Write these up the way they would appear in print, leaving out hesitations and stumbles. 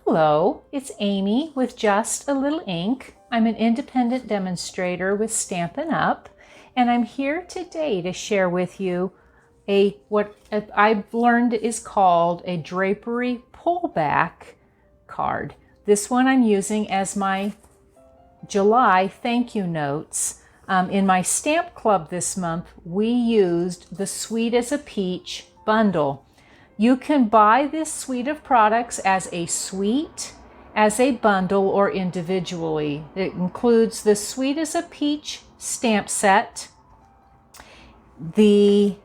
Hello, it's Amy with Just a Little Ink. I'm an independent demonstrator with Stampin' Up, and I'm here today to share with you what I've learned is called a Drapery pullback card. This one I'm using as my July thank you notes. In my stamp club this month, we used the Sweet as a Peach bundle. You can buy this suite of products as a suite, as a bundle, or individually. It includes the Sweet as a Peach stamp set, the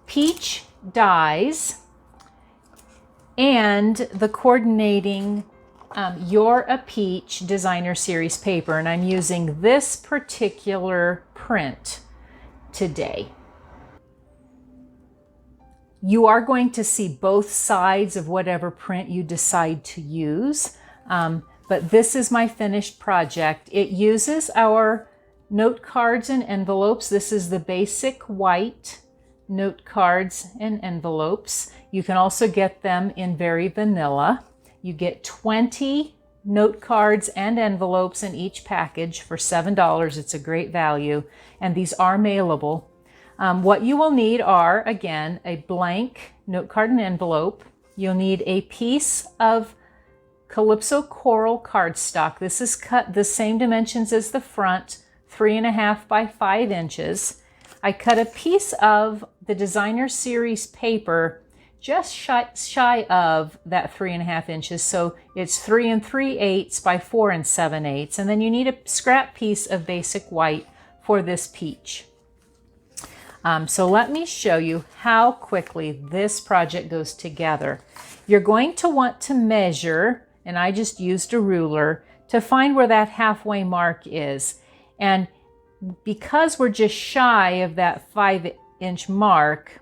peach dies, and the coordinating You're a Peach designer series paper. And I'm using this particular print today. You are going to see both sides of whatever print you decide to use, but this is my finished project. It uses our note cards and envelopes. This is the basic white note cards and envelopes. You can also get them in very vanilla. You get 20 note cards and envelopes in each package for $7. It's a great value, and these are mailable. What you will need are, again, a blank note card and envelope. You'll need a piece of Calypso Coral cardstock. This is cut the same dimensions as the front, 3.5 by 5 inches. I cut a piece of the designer series paper just shy of that 3.5 inches. So it's 3 3/8 by 4 7/8. And then you need a scrap piece of basic white for this peach. So let me show you how quickly this project goes together. You're going to want to measure, and I just used a ruler, to find where that halfway mark is. And because we're just shy of that 5-inch mark,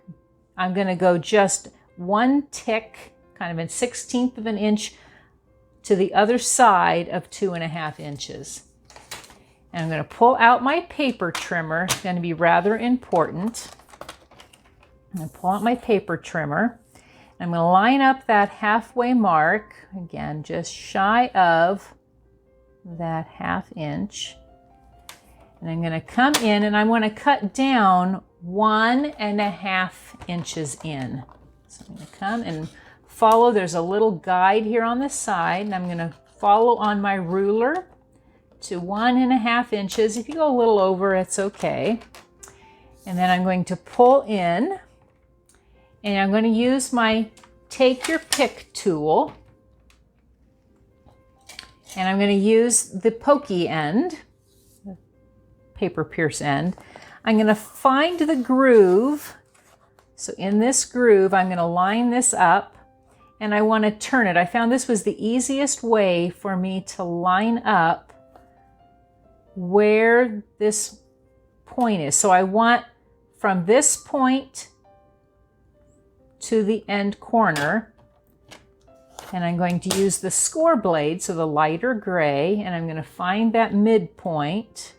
I'm going to go just one tick, kind of a 1/16 of an inch, to the other side of 2.5 inches. And I'm going to pull out my paper trimmer. It's going to be rather important. I'm going to pull out my paper trimmer. I'm going to line up that halfway mark, again, just shy of that 1/2 inch. And I'm going to come in and I want to cut down 1.5 inches in. So I'm going to come and follow. There's a little guide here on the side, and I'm going to follow on my ruler to 1.5 inches. If you go a little over, it's okay. And then I'm going to pull in, and I'm going to use my Take Your Pick tool, and I'm going to use the pokey end, the paper pierce end. I'm going to find the groove. So in this groove, I'm going to line this up, and I want to turn it. I found this was the easiest way for me to line up where this point is. So I want from this point to the end corner, and I'm going to use the score blade, so the lighter gray, and I'm going to find that midpoint,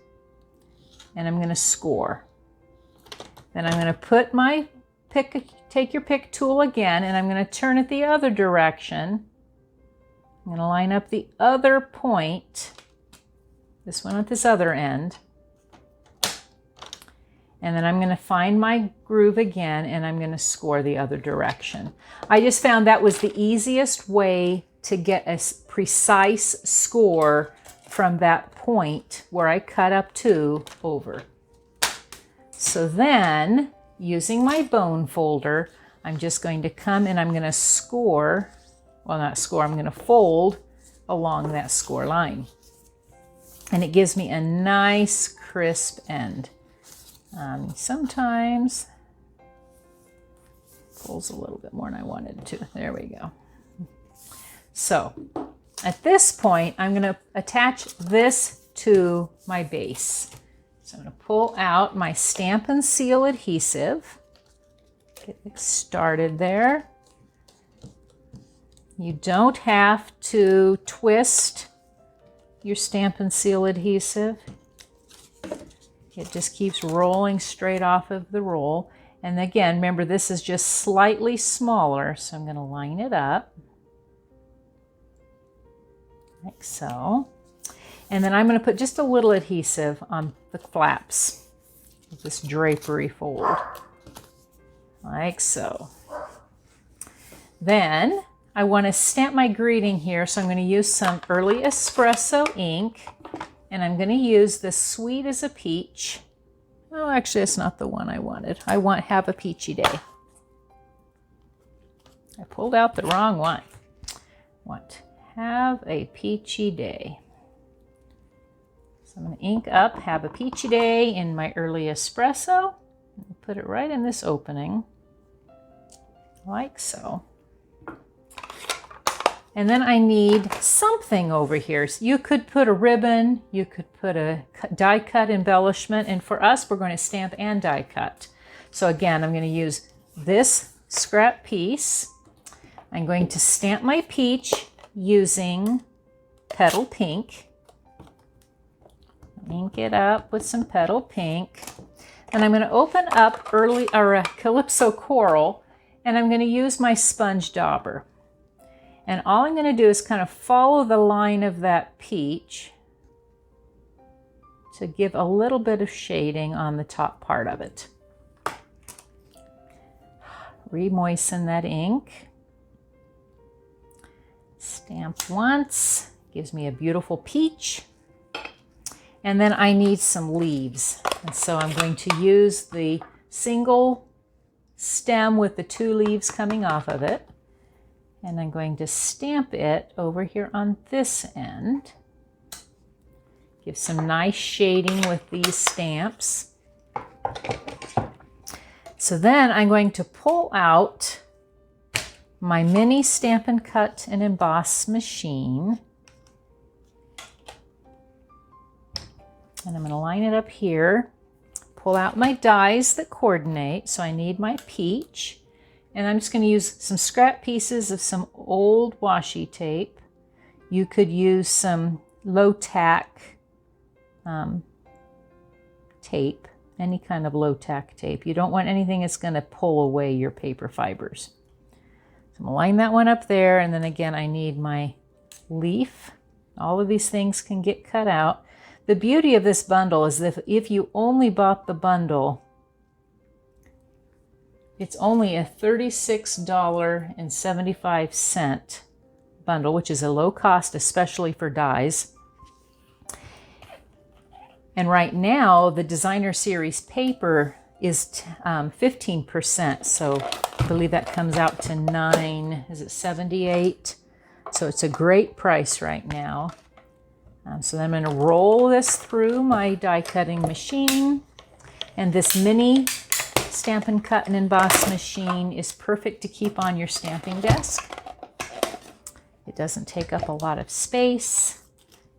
and I'm going to score. Then I'm going to put my Take Your Pick tool again, and I'm going to turn it the other direction. I'm going to line up the other point, this one at this other end. And then I'm going to find my groove again, and I'm going to score the other direction. I just found that was the easiest way to get a precise score from that point where I cut up to over. So then, using my bone folder, I'm just going to come and I'm going to score, well, not score, I'm going to fold along that score line. And it gives me a nice crisp end. Sometimes pulls a little bit more than I wanted to. There we go. So at this point, I'm going to attach this to my base. So I'm going to pull out my Stampin' Seal adhesive. Get it started there. You don't have to twist your Stampin' Seal adhesive. It just keeps rolling straight off of the roll. And again, remember, this is just slightly smaller, so I'm going to line it up. like so. And then I'm going to put just a little adhesive on the flaps of this drapery fold, like so. Then I want to stamp my greeting here, so I'm going to use some early espresso ink, and I'm going to use this Sweet as a Peach. Oh, actually, it's not the one I wanted. I want Have a Peachy Day. I pulled out the wrong one. I want Have a Peachy Day. So I'm going to ink up Have a Peachy Day in my early espresso. Put it right in this opening, like so. And then I need something over here. So you could put a ribbon, you could put a die cut embellishment, and for us, we're going to stamp and die cut. So again, I'm going to use this scrap piece. I'm going to stamp my peach using Petal Pink. Ink it up with some Petal Pink. And I'm going to open up Calypso Coral, and I'm going to use my sponge dauber. And all I'm going to do is kind of follow the line of that peach to give a little bit of shading on the top part of it. Re-moisten that ink. Stamp once, gives me a beautiful peach. And then I need some leaves. And so I'm going to use the single stem with the 2 leaves coming off of it. And I'm going to stamp it over here on this end. Give some nice shading with these stamps. So then I'm going to pull out my mini Stampin' Cut and Emboss machine. And I'm going to line it up here. Pull out my dies that coordinate. So I need my peach. And I'm just going to use some scrap pieces of some old washi tape. You could use some low tack tape, any kind of low tack tape. You don't want anything that's going to pull away your paper fibers. So I'm going to line that one up there, and then again I need my leaf. All of these things can get cut out. The beauty of this bundle is that if you only bought the bundle, it's only a $36.75 bundle, which is a low cost, especially for dies. And right now, the Designer Series paper is 15%. So I believe that comes out to $9.78. So it's a great price right now. So then I'm going to roll this through my die cutting machine. And this mini Stampin' Cut and Emboss machine is perfect to keep on your stamping desk. It doesn't take up a lot of space.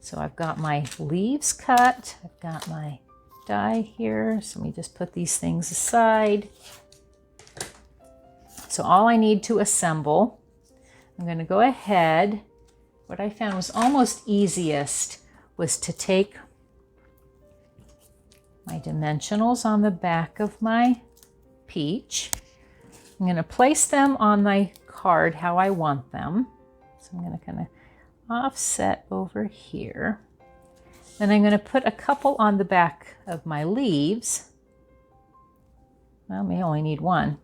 So I've got my leaves cut. I've got my die here. So let me just put these things aside. So all I need to assemble, I'm going to go ahead. What I found was almost easiest was to take my dimensionals on the back of my peach. I'm going to place them on my card how I want them. So I'm going to kind of offset over here. Then I'm going to put a couple on the back of my leaves. Well, I may only need one.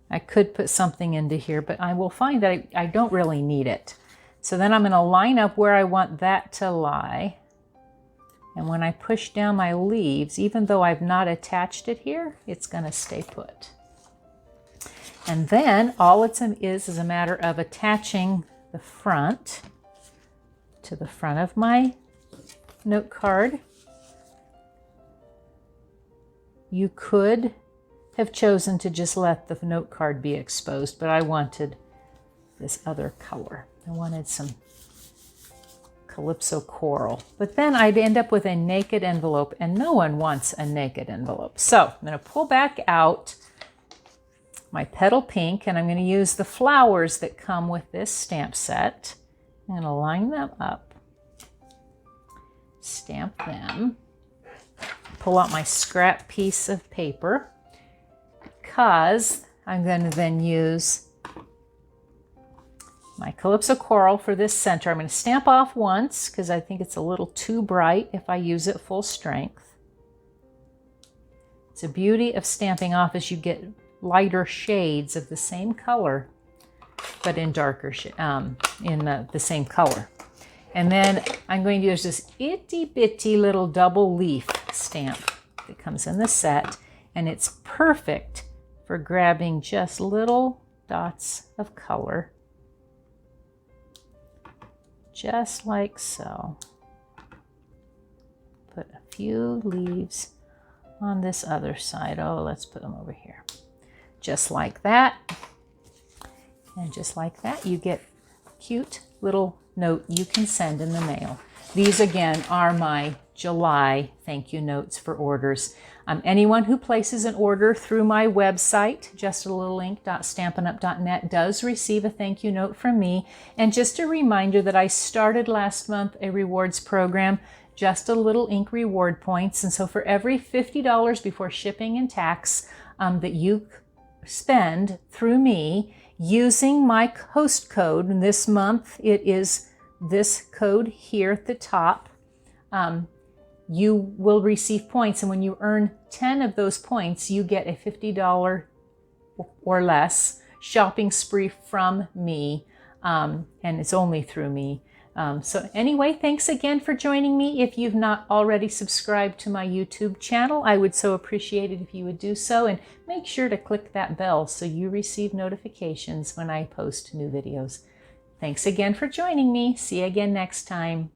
I could put something into here, but I will find that I don't really need it. So then I'm going to line up where I want that to lie. And when I push down my leaves, even though I've not attached it here, it's going to stay put. And then all it is a matter of attaching the front to the front of my note card. You could have chosen to just let the note card be exposed, but I wanted this other color. I wanted some Calypso Coral. But then I'd end up with a naked envelope, and no one wants a naked envelope. So I'm going to pull back out my Petal Pink, and I'm going to use the flowers that come with this stamp set. I'm going to line them up, stamp them, pull out my scrap piece of paper, because I'm going to then use my Calypso Coral for this center. I'm going to stamp off once because I think it's a little too bright if I use it full strength. It's a beauty of stamping off as you get lighter shades of the same color, but in darker, the same color. And then I'm going to use this itty bitty little double leaf stamp that comes in the set, and it's perfect for grabbing just little dots of color, just like so. Put a few leaves on this other side. Oh, let's put them over here. Just like that. And just like that, you get a cute little note you can send in the mail. These, again, are my July thank you notes for orders. Anyone who places an order through my website, justalittlelink.stampinup.net, does receive a thank you note from me. And just a reminder that I started last month a rewards program, Just a Little Ink Reward Points. And so for every $50 before shipping and tax that you spend through me using my host code, and this month it is this code here at the top, you will receive points. And when you earn 10 of those points, you get a $50 or less shopping spree from me. And it's only through me. So anyway, thanks again for joining me. If you've not already subscribed to my YouTube channel, I would so appreciate it if you would do so, and make sure to click that bell so you receive notifications when I post new videos. Thanks again for joining me. See you again next time.